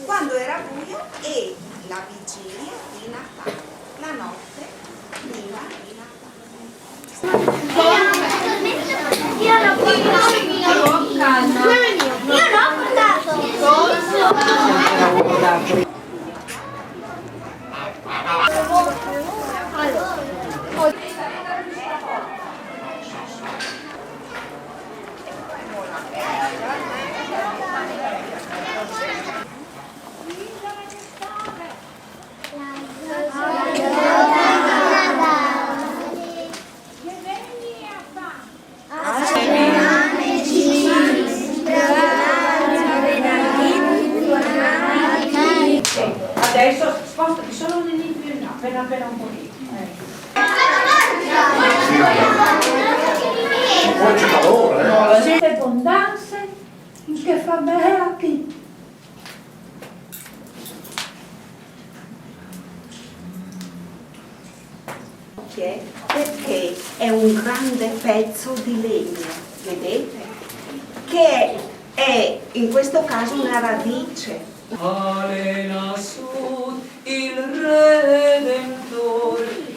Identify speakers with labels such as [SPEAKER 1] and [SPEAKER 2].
[SPEAKER 1] quando era buio e la vigilia di Natale, la notte prima di Natale.
[SPEAKER 2] Io l'ho portato. Io l'ho portato.
[SPEAKER 3] Adesso spostati solo un litro in là, appena un pochino.
[SPEAKER 4] Poi c'è calore,
[SPEAKER 3] Siete abbondanze che fa bene a chi?
[SPEAKER 1] Perché è un grande pezzo di legno, vedete? Che è in questo caso una radice.
[SPEAKER 5] Ale lassù il Redentore